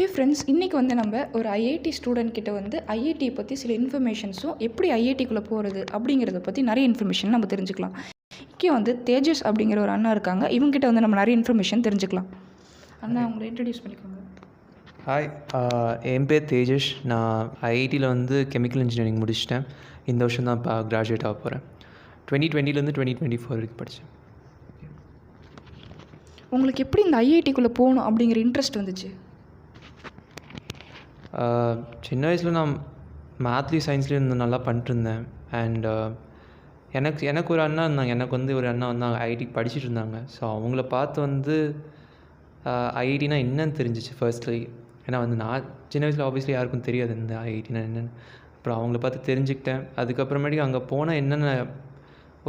Hey friends, இன்றைக்கி வந்து நம்ம ஒரு ஐஐடி ஸ்டூடெண்ட் கிட்ட வந்து ஐஐடியை பற்றி சில இன்ஃபர்மேஷன்ஸும் எப்படி ஐஐடிக்குள்ளே போகிறது அப்படிங்கிறத பற்றி நிறைய இன்ஃபர்மேஷன் நம்ம தெரிஞ்சுக்கலாம். இங்கே வந்து தேஜஸ் அப்படிங்கிற ஒரு அண்ணா இருக்காங்க. இவங்ககிட்ட வந்து நம்ம நிறைய இன்ஃபர்மேஷன் தெரிஞ்சுக்கலாம். அண்ணா, அவங்களை இன்ட்ரடியூஸ் பண்ணிக்கோங்க. ஹாய், என் பேர் தேஜஸ். நான் ஐஐடியில் வந்து கெமிக்கல் இன்ஜினியரிங் முடிச்சிட்டேன். இந்த வருஷம் தான் இப்போ கிராஜுவேட் ஆக போகிறேன். 2020 2024 வரைக்கும் படித்தேன். உங்களுக்கு எப்படி இந்த ஐஐடிக்குள்ளே போகணும் அப்படிங்கிற இன்ட்ரெஸ்ட் வந்துச்சு? சின்ன வயசில் நான் மேத்லேயும் சயின்ஸ்லேயும் நல்லா பண்ணிட்டுருந்தேன். அண்ட் எனக்கு ஒரு அண்ணா இருந்தாங்க. எனக்கு வந்து ஒரு அண்ணா வந்து ஐஐடிக்கு படிச்சுட்டு இருந்தாங்க. ஸோ அவங்கள பார்த்து வந்து ஐஐடினா என்னன்னு தெரிஞ்சிச்சு ஃபர்ஸ்ட்லி. ஏன்னா வந்து நான் சின்ன வயசில் ஆப்வியஸ்லி யாருக்கும் தெரியாது இந்த ஐஐடினா என்னென்னு. அப்புறம் அவங்கள பார்த்து தெரிஞ்சுக்கிட்டேன். அதுக்கப்புறமேட்டுக்கு அங்கே போனால் என்னென்ன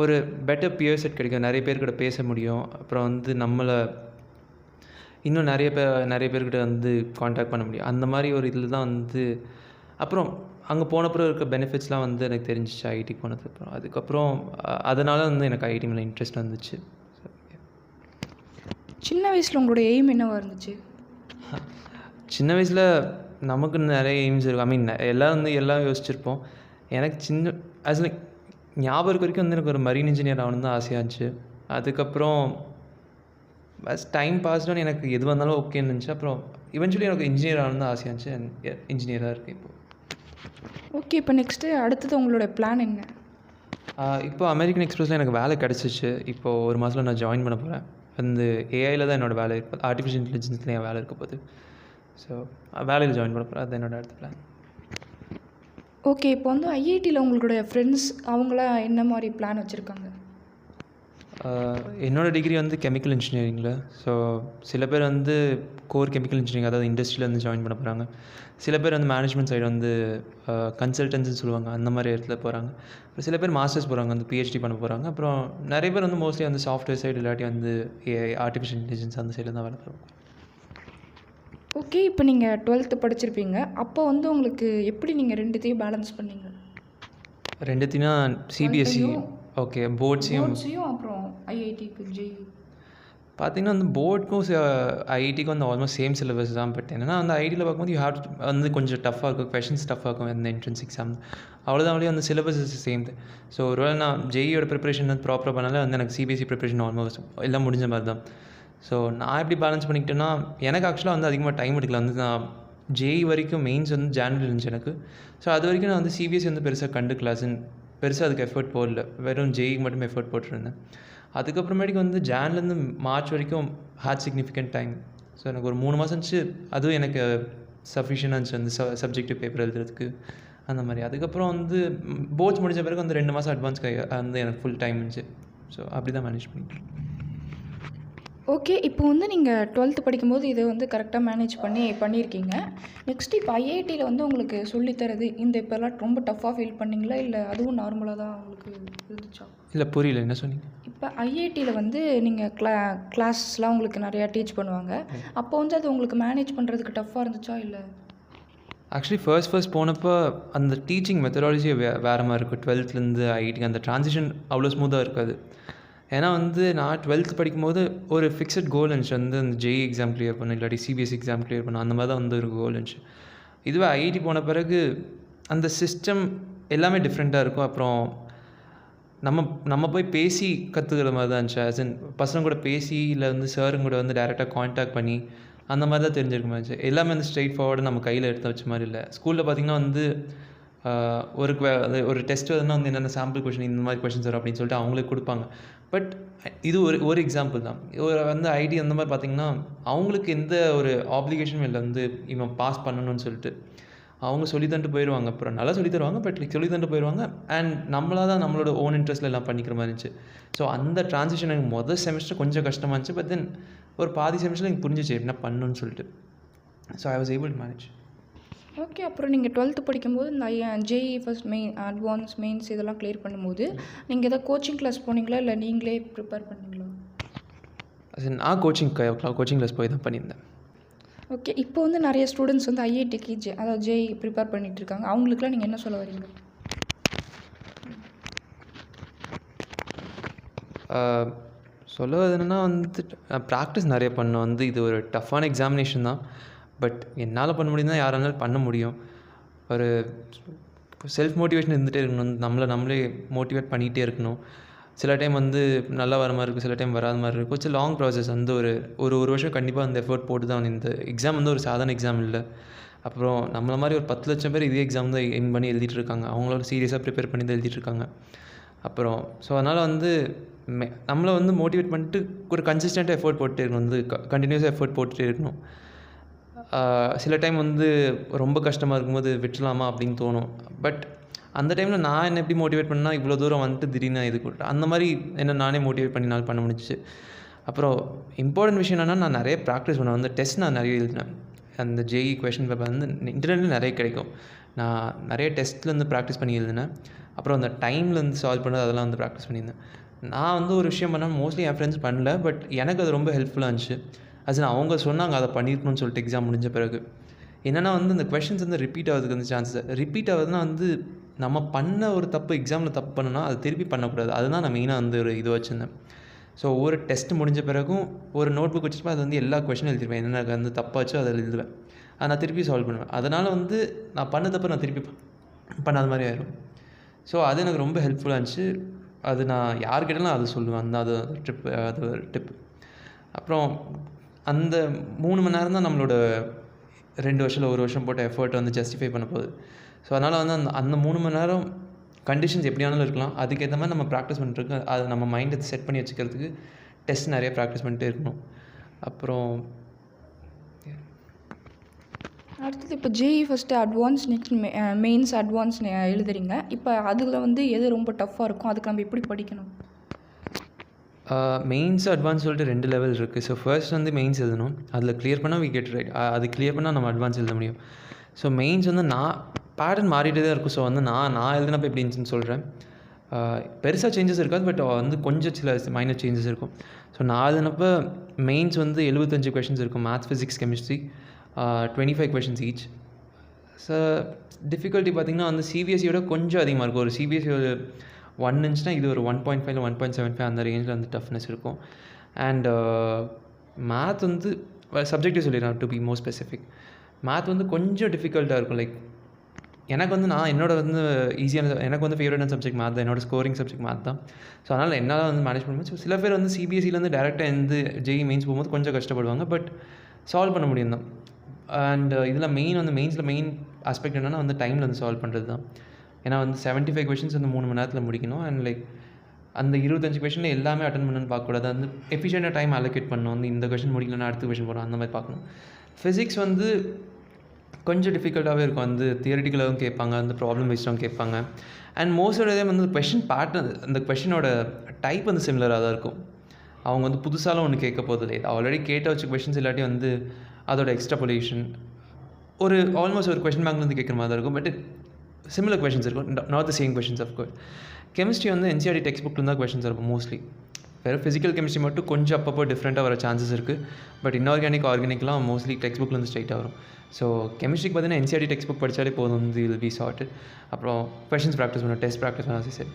ஒரு பெட்டர் பியர் செட் கிடைக்கும், நிறைய பேர் கூட பேச முடியும். அப்புறம் வந்து நம்மளை இன்னும் நிறைய பேர்கிட்ட வந்து காண்டாக்ட் பண்ண முடியும். அந்த மாதிரி ஒரு இதில் தான் வந்து அப்புறம் அங்கே போனப்புறம் இருக்க பெனிஃபிட்ஸ்லாம் வந்து எனக்கு தெரிஞ்சிச்சு ஐஐடி போனதுக்கப்புறம். அதுக்கப்புறம் அதனால் வந்து எனக்கு ஐஐடி மேலே இன்ட்ரெஸ்ட் வந்துச்சு. சின்ன வயசில் உங்களோட எய்ம் என்னவாக இருந்துச்சு? சின்ன வயசில் நமக்கு நிறைய எய்ம்ஸ் இருக்கும். ஐ மீன் எல்லாம் யோசிச்சிருப்போம். எனக்கு லைக் ஞாபகம் இருக்க வரைக்கும் வந்து எனக்கு ஒரு மரீன் இன்ஜினியர் ஆகணுன்னு தான் ஆசையாக இருந்துச்சு. அதுக்கப்புறம் டைம் பாஸ்டோன்னு எனக்கு எது வந்தாலும் ஓகேன்னு இருந்துச்சு. அப்புறம் இவென்ச்சுவலி எனக்கு இன்ஜினியர் ஆகணுன்னு தான் ஆசையாக இருந்துச்சு. இன்ஜினியராக இருக்குது இப்போது. ஓகே, இப்போ நெக்ஸ்ட்டு அடுத்தது உங்களோட பிளான் என்ன? இப்போ அமெரிக்கன் எக்ஸ்பிரஸில் எனக்கு வேலை கிடச்சிச்சு. இப்போது ஒரு மாதத்தில் நான் ஜாயின் பண்ண போகிறேன். வந்து ஏஐயில் தான் என்னோடய வேலை இருக்குது. ஆர்டிஃபிஷியல் இன்டெலிஜென்ஸில் என் வேலை இருக்க போகுது. ஸோ வேலையில் ஜாயின் பண்ண போகிறேன். அது என்னோடய அடுத்த பிளான். ஓகே, இப்போ வந்து ஐஐடியில் உங்களுடைய ஃப்ரெண்ட்ஸ் அவங்களாம் என்ன மாதிரி பிளான் வச்சுருக்காங்க? என்னோடய டிகிரி வந்து கெமிக்கல் இன்ஜினியரிங்கில். ஸோ சில பேர் வந்து கோர் கெமிக்கல் இன்ஜினியரிங், அதாவது இண்டஸ்ட்ரியில் வந்து ஜாயின் பண்ண போகிறாங்க. சில பேர் வந்து மேனேஜ்மெண்ட் சைடு வந்து கன்சல்டன்ஸ்னு சொல்லுவாங்க, அந்த மாதிரி இடத்துல போகிறாங்க. அப்புறம் சில பேர் மாஸ்டர்ஸ் போகிறாங்க, வந்து பிஹெச்டி பண்ண போகிறாங்க. அப்புறம் நிறைய பேர் வந்து மோஸ்ட்லி வந்து சாஃப்ட்வேர் சைடு இல்லாட்டி வந்து ஏஐ ஆர்டிஃபிஷியல் இன்டெலிஜென்ஸ் அந்த சைடில் தான் வேலை போகிறாங்க. ஓகே, இப்போ நீங்கள் 12th படிச்சிருப்பீங்க. அப்போ வந்து உங்களுக்கு எப்படி நீங்கள் ரெண்டுத்தையும் பேலன்ஸ் பண்ணீங்க? ரெண்டுத்தினா சிபிஎஸ்சி, ஓகே, போர்ட்ஸையும் அப்புறம் ஐஐடிக்கு ஜெய் பார்த்திங்கன்னா வந்து போர்டுக்கும் ஐஐடிக்கும் வந்து ஆல்மோஸ்ட் சேம் சிலபஸ் தான். பட் என்னென்னா வந்து ஐடியில் பார்க்கும்போது யூ ஹேவ் வந்து கொஞ்சம் டஃப்பாக இருக்கும், கொஷின்ஸ் டஃப்பாக இருக்கும் இந்த என்ட்ரன்ஸ் எக்ஸாம். அவ்வளோதான் வழியாக வந்து சிலபஸ் இஸ் சேம். ஸோ ஒருவேளை நான் ஜெயியோட ப்ரிப்பரேஷன் வந்து ப்ராப்பராக பண்ணாலே வந்து எனக்கு சிபிஎஸ்சி ப்ரிப்பரேஷன் ஆல்மோஸ்ட் எல்லாம் முடிஞ்ச மாதிரி தான். ஸோ நான் எப்படி பேலன்ஸ் பண்ணிக்கிட்டேன்னா, எனக்கு ஆக்சுவலாக வந்து அதிகமாக டைம் எடுக்கல. வந்து நான் ஜெய் வரைக்கும் மெயின்ஸ் வந்து ஜான்வரி இருந்துச்சு எனக்கு. ஸோ அது வரைக்கும் நான் வந்து சிபிஎஸ்சி வந்து பெருசாக கிளாஸ்ன்னு பெருசாக அதுக்கு எஃபர்ட் போடல. வெறும் ஜெய்க்கு மட்டும் எஃபர்ட் போட்டுருந்தேன். அதுக்கப்புறமேட்டுக்கு வந்து ஜான்லேருந்து மார்ச் வரைக்கும் ஹேட் சிக்னிஃபிகண்ட் டைம். ஸோ எனக்கு ஒரு 3 மாதம் இருந்துச்சு. அதுவும் எனக்கு சஃபிஷியன்ட் இருந்துச்சு அந்த சப்ஜெக்டிவ் பேப்பர் எழுதுறதுக்கு அந்த மாதிரி. அதுக்கப்புறம் வந்து போர்ட்ஸ் முடிஞ்ச பிறகு வந்து 2 மாதம் அட்வான்ஸ் வந்து எனக்கு ஃபுல் டைம் இருந்துச்சு. ஸோ அப்படி தான் மேனேஜ் பண்ணிட்டேன். ஓகே, இப்போ வந்து நீங்கள் 12th படிக்கும்போது இதை வந்து கரெக்டாக மேனேஜ் பண்ணியிருக்கீங்க. நெக்ஸ்ட் இப்போ ஐஐடியில் வந்து உங்களுக்கு சொல்லித்தரது இந்த இப்போல்லாம் ரொம்ப டஃப்பாக ஃபீல் பண்ணிங்களா, இல்லை அதுவும் நார்மலாக தான் உங்களுக்கு இருந்துச்சா? இல்லை, புரியல, என்ன சொன்னீங்க? இப்போ ஐஐடியில் வந்து நீங்கள் கிளாஸ்லாம் உங்களுக்கு நிறையா டீச் பண்ணுவாங்க. அப்போ வந்து அது உங்களுக்கு மேனேஜ் பண்ணுறதுக்கு டஃப்பாக இருந்துச்சா இல்லை? ஆக்சுவலி ஃபர்ஸ்ட் போனப்போ அந்த டீச்சிங் மெத்தடாலஜி வேறு மாதிரி இருக்கும். 12th ஐஐடிக்கு அந்த ட்ரான்சிஷன் அவ்வளோ ஸ்மூத்தாக இருக்காது. ஏன்னா வந்து நான் 12th படிக்கும்போது ஒரு ஃபிக்ஸட் கோல் இருந்துச்சு, வந்து அந்த ஜெய் எக்ஸாம் கிளியர் பண்ணணும், இல்லாட்டி சிபிஎஸ்சி எக்ஸாம் கிளியர் பண்ணணும், அந்த மாதிரி தான் வந்து ஒரு கோல் இருந்துச்சு. இதுவே ஐஐடி போன பிறகு அந்த சிஸ்டம் எல்லாமே டிஃப்ரெண்ட்டாக இருக்கும். அப்புறம் நம்ம போய் பேசி கற்றுக்கிற மாதிரி தான் இருந்துச்சு. ஆஸ் இன் பசங்க கூட பேசி, இல்லை வந்து சாருங்க கூட வந்து டேரெக்டாக காண்டாக்ட் பண்ணி அந்த மாதிரி தான் தெரிஞ்சிருக்க மாதிரி இருந்துச்சு. எல்லாமே வந்து ஸ்ட்ரெயிட் ஃபார்வர்டு நம்ம கையில் எடுத்து வச்ச மாதிரி இல்லை. ஸ்கூலில் பார்த்திங்கன்னா வந்து ஒரு டெஸ்ட் வருதுன்னா வந்து என்னென்ன சாம்பிள் கொஷின் இந்த மாதிரி கொஷின்ஸ் வரும் அப்படின்னு சொல்லிட்டு அவங்களுக்கு கொடுப்பாங்க. பட் இது ஒரு எக்ஸாம்பிள் தான். வந்து ஐடி அந்த மாதிரி பார்த்திங்கன்னா அவங்களுக்கு எந்த ஒரு ஆப்ளிகேஷனும் இல்லை வந்து இவன் பாஸ் பண்ணணும்னு சொல்லிட்டு. அவங்க சொல்லி தந்துட்டு போயிடுவாங்க. அப்புறம் நல்லா சொல்லி தருவாங்க, பட் சொல்லி தந்துட்டு போயிடுவாங்க. அண்ட் நம்மளாக தான் நம்மளோட ஓன் இன்ட்ரெஸ்ட்டில் எல்லாம் பண்ணிக்கிற மாதிரி இருந்துச்சு. ஸோ அந்த ட்ரான்சிஷன் எனக்கு முதல் செமஸ்டர் கொஞ்சம் கஷ்டமாக இருந்துச்சு. பட் தென் ஒரு பாதி செமஸ்டரில் எனக்கு புரிஞ்சிச்சு என்ன பண்ணணும்னு சொல்லிட்டு. So I was able to manage. Okay, அப்புறம் நீங்கள் 12th படிக்கும்போது இந்த ஜெய் ஃபர்ஸ்ட் அட்வான்ஸ் மெயின்ஸ் இதெல்லாம் கிளியர் பண்ணும்போது நீங்கள் எதாவது கோச்சிங் கிளாஸ் போனீங்களா, இல்லை நீங்களே ப்ரிப்பேர் பண்ணீங்களா? நான் கோச்சிங் கிளாஸ் போய் தான் பண்ணியிருந்தேன். ஓகே, இப்போ வந்து நிறைய ஸ்டூடெண்ட்ஸ் வந்து ஐஐடிக்கு அதாவது ஜெய் ப்ரிப்பேர் பண்ணிகிட்டு இருக்காங்க. அவங்களுக்குலாம் நீங்கள் என்ன சொல்ல வரீங்க? சொல்லுவது என்னென்னா வந்து ப்ராக்டிஸ் நிறைய பண்ணோம். வந்து இது ஒரு டஃப்பான எக்ஸாமினேஷன் தான். பட் என்னால் பண்ண முடியும்னா யாராலும் பண்ண முடியும். ஒரு செல்ஃப் மோட்டிவேஷன் இருந்துகிட்டே இருக்கணும். நம்மளே மோட்டிவேட் பண்ணிகிட்டே இருக்கணும். சில டைம் வந்து நல்லா வர மாதிரி இருக்கும், சில டைம் வராத மாதிரி இருக்கும். It's long process. வந்து ஒரு வருஷம் கண்டிப்பாக அந்த எஃபோர்ட் போட்டு தான். இந்த எக்ஸாம் வந்து ஒரு சாதாரண எக்ஸாம் இல்லை. அப்புறம் நம்மள மாதிரி ஒரு 10 லட்சம் பேர் இதே எக்ஸாம் தான் எய்ம் பண்ணி எழுதிட்டு இருக்காங்க. அவங்களோட சீரியஸாக ப்ரிப்பேர் பண்ணி தான் எழுதிட்டு இருக்காங்க. அப்புறம் ஸோ அதனால் வந்து நம்மளை வந்து மோட்டிவேட் பண்ணிட்டு ஒரு கன்சிஸ்டண்ட்டாக எஃபோர்ட் போட்டுட்டே இருக்கணும். வந்து கண்டினியூஸாக எஃபோர்ட் போட்டுகிட்டே இருக்கணும். சில டைம் வந்து ரொம்ப கஷ்டமாக இருக்கும்போது விட்டுலாமா அப்படின்னு தோணும். பட் அந்த டைமில் நான் என்ன எப்படி மோட்டிவேட் பண்ணால் இவ்வளோ தூரம் வந்துட்டு திடீர்னு இது கொடுத்தேன் அந்த மாதிரி என்ன நானே மோட்டிவேட் பண்ணி பண்ண முடிஞ்சிச்சு. அப்புறம் இம்பார்ட்டன்ட் விஷயம் என்னென்னா, நான் நிறைய ப்ராக்டிஸ் பண்ணேன். வந்து டெஸ்ட் நான் நிறைய எழுதினேன். அந்த ஜேஇ கொஷின் பேப்பர் வந்து இன்டர்நெட்டில் நிறைய கிடைக்கும். நான் நிறைய டெஸ்ட்லேருந்து ப்ராக்டிஸ் பண்ணி எழுதினேன். அப்புறம் அந்த டைம்லேருந்து சால்வ் பண்ணது அதெல்லாம் வந்து ப்ராக்டிஸ் பண்ணியிருந்தேன். நான் வந்து ஒரு விஷயம் பண்ணால் மோஸ்ட்லி என் ஃப்ரெண்ட்ஸ் பண்ணல. பட் எனக்கு அது ரொம்ப ஹெல்ப்ஃபுல்லாக இருந்துச்சு. அவங்க சொன்னாங்க அதை பண்ணியிருக்கணும்னு சொல்லிட்டு எக்ஸாம் முடிஞ்ச பிறகு. என்னென்னா வந்து இந்த கொஷின்ஸ் வந்து ரிப்பீட் ஆகிறதுக்கு வந்து சான்சஸ். ரிப்பீட் ஆகுதுன்னா வந்து நம்ம பண்ண ஒரு தப்பு எக்ஸாமில் தப்பு பண்ணோன்னா அது திருப்பி பண்ணக்கூடாது. அதுதான் நான் மெயினாக வந்து ஒரு இது வச்சுருந்தேன். ஸோ ஒவ்வொரு டெஸ்ட் முடிஞ்ச பிறகும் ஒரு நோட் புக் வச்சுட்டு அது வந்து எல்லா கொஷினும் எழுதிருவேன். என்னென்ன வந்து தப்பாச்சோ அதை எழுதுவேன். அதை நான் திருப்பி சால்வ் பண்ணுவேன். அதனால் வந்து நான் பண்ண தப்பு நான் திருப்பி பண்ணாத மாதிரி ஆயிடும். ஸோ அது எனக்கு ரொம்ப ஹெல்ப்ஃபுல்லாக இருந்துச்சு. அது நான் யார்கிட்டலாம் அது சொல்லுவேன். அது ஒரு டிப். அப்புறம் அந்த 3 மணி நேரம் தான் நம்மளோட 2 வருஷம் 1 வருஷம் போட்ட எஃபர்ட் வந்து ஜஸ்டிஃபை பண்ண போகுது. ஸோ அதனால் வந்து அந்த 3 மணி நேரம் கண்டிஷன்ஸ் எப்படியானாலும் இருக்கலாம். அதுக்கேற்ற மாதிரி நம்ம ப்ராக்டிஸ் பண்ணிட்டுருக்கு. அது நம்ம மைண்டை செட் பண்ணி வச்சுக்கிறதுக்கு டெஸ்ட் நிறைய ப்ராக்டிஸ் பண்ணிட்டே இருக்கணும். அப்புறம் அடுத்தது இப்போ JEE first advance, next mains advance எழுதுறீங்க. இப்போ அதில் வந்து எது ரொம்ப டஃப்பாக இருக்கும், அதுக்கு நம்ம எப்படி படிக்கணும்? மெயின்ஸ் அட்வான்ஸ் சொல்லிட்டு 2 லெவல் இருக்குது. ஸோ ஃபர்ஸ்ட் வந்து மெயின்ஸ் எழுதணும். அதில் கிளியர் பண்ணால் வி கெட் ரைட். அது கிளியர் பண்ணால் நம்ம அட்வான்ஸ் எழுத முடியும். ஸோ மெயின்ஸ் வந்து நான் பேட்டர்ன் மாறிட்டே தான் இருக்கும். ஸோ வந்து நான் எழுதினப்போ எப்படி இருந்துச்சுன்னு சொல்கிறேன். பெருசாக சேஞ்சஸ் இருக்காது. பட் வந்து கொஞ்சம் சில மைனர் சேஞ்சஸ் இருக்கும். ஸோ நான் எழுதினப்போ மெயின்ஸ் வந்து 75 கொஷின்ஸ் இருக்கும். Maths, physics, chemistry, 25 questions each. So difficulty பார்த்திங்கன்னா வந்து சிபிஎஸ்சியோட கொஞ்சம் அதிகமாக இருக்கும். ஒரு சிபிஎஸ்சி ஒரு 1 இருந்துச்சுன்னா இது ஒரு 1.5 இல்லை 1.75 அந்த ரேஞ்சில் வந்து டஃப்னஸ் இருக்கும். அண்ட் மேத் வந்து சப்ஜெக்டிவ் சொல்லிடுறேன் to be more specific. Math வந்து கொஞ்சம் டிஃபிகல்ட்டாக இருக்கும். லைக் எனக்கு வந்து என்னோட வந்து ஈஸியான எனக்கு வந்து ஃபேவரட்டான சப்ஜெக்ட் மேத் தான். என்னோட ஸ்கோரிங் சப்ஜெக்ட் மேத் தான். ஸோ அதனால் என்னால் வந்து மேனேஜ் பண்ணுவேன். ஸோ சில பேர் வந்து சிபிஎஸ்சிலேருந்து டேரெக்டாக வந்து ஜேஇ மெயின்ஸ் போகும்போது கொஞ்சம் கஷ்டப்படுவாங்க. பட் சால்வ் பண்ண முடியும் தான். அண்ட் இதில் மெயின்ஸில் மெயின் ஆஸ்பெக்ட் என்னென்னா வந்து டைமில் வந்து சால்வ் பண்ணுறது தான். ஏன்னா வந்து 75 கொஷின்ஸ் வந்து 3 மணி நேரத்தில் முடிக்கணும். அண்ட் லைக் அந்த 25 கொஷினில் எல்லாமே அட்டன் பண்ணணும்னு பார்க்கக்கூடாது. வந்து எஃபிஷியண்டாக டைம் அலோகேட் பண்ணணும். வந்து இந்த கொஷின் முடிக்கலன்னா அடுத்த கொஷின் போகணும், அந்த மாதிரி பார்க்கணும். ஃபிசிக்ஸ் வந்து கொஞ்சம் டிஃபிகல்ட்டாகவே இருக்கும். வந்து தியரிட்டிக்கலாகவும் கேட்பாங்க, அந்த ப்ராப்ளம் பேஸ்டாகவும் கேட்பாங்க. அண்ட் மோஸ்ட் ஆஃப் டைம் வந்து கொஷின் பேட்டர்ன், அந்த கொஷினோட டைப் வந்து சிமிலராக தான் இருக்கும். அவங்க வந்து புதுசாலாம் ஒன்று கேட்க போதில்லை. ஆல்ரெடி கேட்ட வச்ச கொஷின்ஸ் இல்லாட்டி வந்து அதோட எக்ஸ்ட்ராபுலேஷன் ஒரு ஆல்மோஸ்ட் ஒரு கொஷின் பேங்க்லேருந்து கேட்குற மாதிரி தான் இருக்கும். பட் சிமிலர் கொஷின்ஸ் இருக்கும், not the same questions of course. Chemistry வந்து என்சிஆர்டி டெக்ஸ்ட் புக்கில் தான் கொஷின்ஸ் இருக்கும் மோஸ்ட்லி. வேறு ஃபிசிக்கல் கெமிஸ்ட்ரி மட்டும் கொஞ்சம் அப்பப்போ டிஃப்ரெண்ட்டாக வர சான்சஸ் இருக்குது. பட் ஆர்கானிக்லாம் மோஸ்ட்லி டெக்ஸ்ட் புக்லேருந்து ஸ்ட்ரைட்டாக வரும். ஸோ கெமிஸ்ட்ரிக்கு பார்த்தீங்கன்னா என்சிஆர்டி டெக்ஸ்ட் புக் படித்தாலே போதும், வந்து வில் பி சார்ட்டட். அப்புறம் கொஷின்ஸ் ப்ராக்டிஸ் பண்ணணும், டெஸ்ட் ப்ராக்டிஸ் பண்ணால் சரி.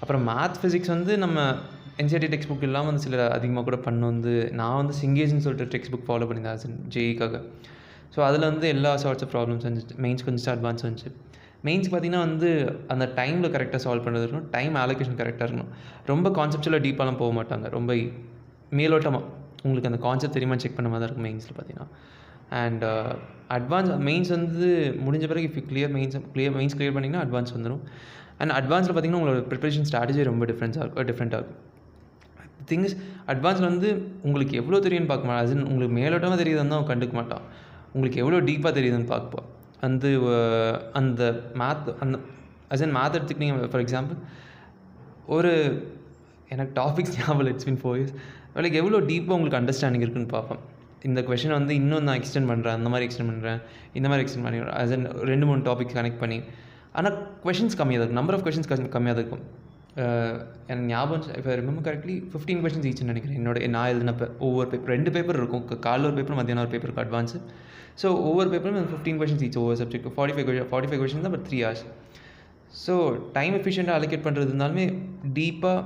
அப்புறம் மேத், ஃபிசிக்ஸ் வந்து நம்ம என்சிஆர்டி டெக்ஸ்ட் புக் இல்லாமல் வந்து சில அதிகமாக கூட பண்ண வந்து நான் வந்து சிங்கேஜ்னு சொல்லிட்டு டெக்ஸ்ட் புக் ஃபாலோ பண்ணியிருந்தேன் ஜேஇக்காக. ஸோ அதில் வந்து எல்லா சார்ட்ஸ் ஆஃப் ப்ராப்ளம்ஸ் வந்துச்சு. மெயின்ஸ் கொஞ்சம் அட்வான்ஸ் வந்துச்சு. மெயின்ஸ் பார்த்திங்கன்னா வந்து அந்த டைமில் கரெக்டாக சால்வ் பண்ணுறது இருக்கணும். டைம் அலோகேஷன் கரெக்டாக இருக்கணும். ரொம்ப கான்செப்டுவலாக டீப்பாலாம் போக மாட்டாங்க. ரொம்ப மேலோட்டமாக உங்களுக்கு அந்த கான்செப்ட் தெரியுமா செக் பண்ண மாதிரி தான் இருக்கும் மெயின்ஸில் பார்த்தீங்கன்னா. அண்ட் அட்வான்ஸ் மெயின்ஸ் வந்து முடிஞ்ச பிறகு இஃப் யூ மெயின்ஸ் கிளியர் பண்ணிங்கன்னா அட்வான்ஸ் வந்துடும். அண்ட் அட்வான்ஸில் பார்த்திங்கன்னா உங்களோட ப்ரிப்பரேஷன் ஸ்ட்ராட்டஜி ரொம்ப டிஃப்ரெண்ட்டாக இருக்கும். திங்ஸ் அட்வான்ஸில் வந்து உங்களுக்கு எவ்வளோ தெரியும்னு பார்க்க மாட்டான். அது உங்களுக்கு மேலோட்டமாக தெரியுதுன்னு தான் கண்டுக்க மாட்டான். உங்களுக்கு எவ்வளோ டீப்பாக தெரியுதுன்னு பார்ப்போம். வந்து அந்த மேத் மேத் எடுத்துக்கிட்டீங்க ஃபார் எக்ஸாம்பிள், ஒரு எனக்கு டாபிக்ஸ் ஞாபகம் இட்ஸ் பின் 4 years. லைக் எவ்வளோ டீப்பாக உங்களுக்கு அண்டர்ஸ்டாண்டிங் இருக்குன்னு பார்ப்பேன். இந்த கொஷினை வந்து இன்னும் நான் எக்ஸ்டெண்ட் பண்ணுறேன், அந்த மாதிரி எக்ஸ்டெண்ட் பண்ணுறேன், இந்த மாதிரி எக்ஸ்டெண்ட் பண்ணி 2-3 டாபிக் கனெக்ட் பண்ணி. ஆனால் கொஷின்ஸ் கம்மியாக தான் இருக்கும். நம்பர் ஆஃப் கொஷின்ஸ் கம்மியாக தான் இருக்கும். எனக்கு ஞாபகம் இப்போ ரிமெம்பர் கரெக்ட்லி 15 கொஷின்ஸ் ஈச்சுன்னு நினைக்கிறேன். நான் எழுதினப்போ ஒவ்வொரு பேப்பர் 2 பேப்பர் இருக்கும். காலைல ஒரு பேப்பர், மத்தியானம் ஒரு பேப்பர் இருக்கும் அட்வான்ஸு. ஸோ ஒவ்வொரு பேப்பரும் 15 கொஷின்ஸ் ஈச். ஒவ்வொரு சப்ஜெக்ட் 45 கொஷின்ஸ் தான், பட் 3 hours. ஸோ டைம் எஃபிஷியண்ட்டாக அலோகேட் பண்ணுறது இருந்தாலுமே டீப்பாக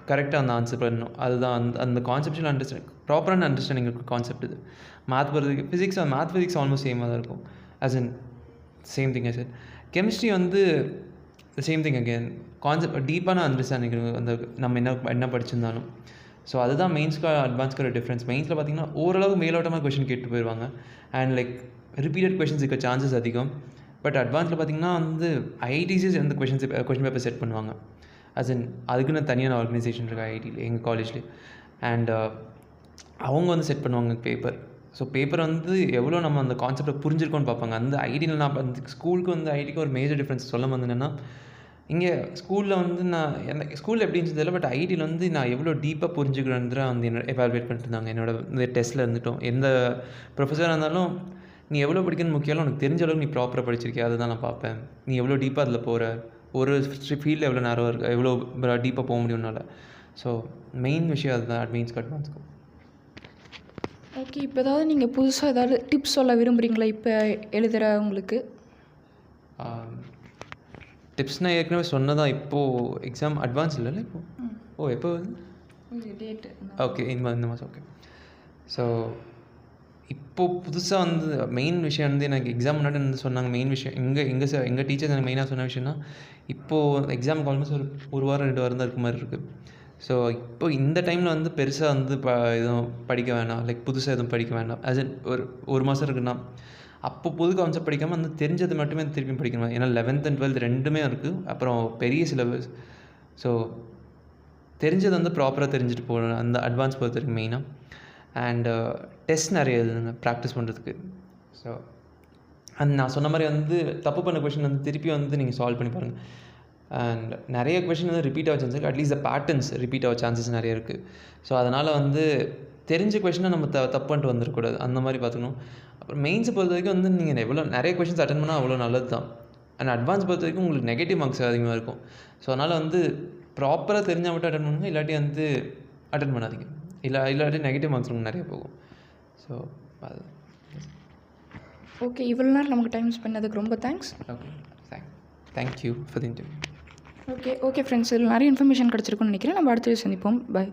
கரெக்டாக அந்த ஆன்சர் பண்ணணும். அதுதான் அந்த கான்செப்ஷுவல் ப்ராப்பரான அண்டர்ஸ்டாண்டிங் இருக்கும் கான்செப்ட் இது. மேத் பொறுத்தவரைக்கும் ஃபிசிக்ஸ் ஆல்மோஸ்ட் சேமாக தான் இருக்கும். As in same thing sir. Chemistry வந்து சேம் திங் அகேன் கான்செப்ட் டீப்பான அண்டர்ஸ்டாண்டிங் அந்த நம்ம என்ன படிச்சிருந்தாலும். ஸோ அதுதான் மெயின்ஸ்க்கு அட்வான்ஸ்க்கு ஒரு டிஃப்ரென்ஸ். மெயின்ஸில் பார்த்தீங்கன்னா ஓரளவுக்கு மேலோட்டமாக கொஷின் கேட்டு போயிடுவாங்க அண்ட் லைக் ரிப்பீட்டட் கொஷின்ஸ் இருக்க சான்சஸ் அதிகம். பட் அட்வான்ஸில் பார்த்தீங்கன்னா வந்து ஐஐடிஸே வந்து கொஷின் பேப்பர் செட் பண்ணுவாங்க. அதுக்குன்னு தனியான ஆர்கனைசேஷன் இருக்குது ஐஐடியில் எங்கள் காலேஜ்லேயே. அண்ட் அவங்க வந்து செட் பண்ணுவாங்க பேப்பர். ஸோ பேப்பர் வந்து எவ்வளோ நம்ம அந்த கான்செப்டை புரிஞ்சிருக்கோன்னு பார்ப்பாங்க. அந்த ஐடியில் நான் அந்த ஸ்கூலுக்கு வந்து ஐடிக்கு ஒரு மேஜர் டிஃப்ரென்ஸ் சொல்ல வந்து என்னென்னா, இங்கே ஸ்கூலில் வந்து நான் ஸ்கூலில் எப்படி இருந்துச்சு தெரியல, பட் ஐடியில் வந்து நான் எவ்வளோ டீப்பாக புரிஞ்சுக்கிறேன்றதை வந்து என்னோட எவாலுவேட் பண்ணிட்டு இருந்தாங்க. என்னோட இந்த டெஸ்ட்டில் இருந்துட்டோம் எந்த ப்ரொஃபஸராக இருந்தாலும் நீ எவ்வளோ படிக்கணும்னு முக்கியம், உனக்கு தெரிஞ்ச அளவுக்கு நீ ப்ராப்பராக படிச்சிருக்கியா அதை தான் நான் பார்ப்பேன். நீ எவ்வளோ டீப்பாக அதில் போகிற, ஒரு ஃபீல்டில் எவ்வளோ நேரம் இருக்குது, எவ்வளோ டீப்பாக போக முடியும்னால. ஸோ மெயின் விஷயம் அதுதான் அட்வான்ஸ்க்கு. ஓகே, இப்போ ஏதாவது நீங்கள் புதுசாக ஏதாவது டிப்ஸ் சொல்ல விரும்புகிறீங்களா இப்போ எழுதுகிறவங்களுக்கு? டிப்ஸ்னால் ஏற்கனவே சொன்னதான். இப்போது எக்ஸாம் அட்வான்ஸ் இல்லைல்ல இப்போது? எப்போ வருது டேட்டு? ஓகே, இந்த மாதம். ஓகே. ஸோ இப்போது புதுசாக வந்து மெயின் விஷயம் வந்து எனக்கு எக்ஸாம் முன்னாடி வந்து சொன்னாங்க. மெயின் விஷயம் எங்கள் டீச்சர்ஸ் எனக்கு மெயினாக சொன்ன விஷயம்னா, இப்போது எக்ஸாமுக்கு ஆல்மோஸ்ட் ஒரு வாரம் 2 வாரம் தான் இருக்க மாதிரி இருக்குது. ஸோ இப்போ இந்த டைமில் வந்து பெருசாக வந்து எதுவும் படிக்க வேணாம், லைக் புதுசாக எதுவும் படிக்க வேண்டாம். ஒரு மாதம் இருக்குன்னா அப்போ புது கான்செப்ட் படிக்காமல் வந்து தெரிஞ்சது மட்டுமே திருப்பி படிக்கணும். ஏன்னா 11th and 12th ரெண்டுமே இருக்குது. அப்புறம் பெரிய சிலபஸ். ஸோ தெரிஞ்சது வந்து ப்ராப்பராக தெரிஞ்சுட்டு போகணும் அந்த அட்வான்ஸ் பொறுத்த வரைக்கும் மெயினாக. அண்டு டெஸ்ட் நிறைய எழுதுங்க ப்ராக்டிஸ் பண்ணுறதுக்கு. ஸோ நான் சொன்ன மாதிரி வந்து தப்பு பண்ண கொஷின் வந்து திருப்பி வந்து நீங்கள் சால்வ் பண்ணி பாருங்கள். அண்ட் நிறைய கொஷின் வந்து ரிப்பீட் ஆக சான்ஸ் இருக்குது. அட்லீஸ்ட் பேட்டர்ன்ஸ் ரிப்பீட் ஆக சான்சஸ் நிறைய இருக்குது. ஸோ அதனால் வந்து தெரிஞ்ச கொஷினை நம்ம தப்பு பண்ணிட்டு வந்துடக்கூடாது. அந்த மாதிரி பார்த்துக்கணும். அப்புறம் மெயின்ஸை பொறுத்த வரைக்கும் வந்து நீங்கள் நிறைய கொஷின்ஸ் அட்டன் பண்ணால் அவ்வளோ நல்லது தான். அண்ட் அட்வான்ஸ் பொறுத்த வரைக்கும் உங்களுக்கு நெகட்டிவ் மார்க்ஸ் அதிகமாக இருக்கும். ஸோ அதனால் வந்து ப்ராப்பராக தெரிஞ்சால் மட்டும் அட்டன் பண்ணுங்கள், இல்லாட்டி வந்து அட்டன் பண்ணாதீங்க. இல்லாட்டி நெகட்டிவ் மார்க்ஸ் உங்களுக்கு நிறைய போகும். ஸோ அது ஓகே, இவ்வளோ நேரம் நமக்கு டைம் ஸ்பெண்ட் பண்ணதுக்கு ரொம்ப thanks. Okay, thank you for the interview. Okay friends, இதில் நிறைய இன்ஃபர்மேஷன் கிடச்சிருக்குன்னு நினைக்கிறேன். நம்ம அடுத்து சந்திப்போம். பை.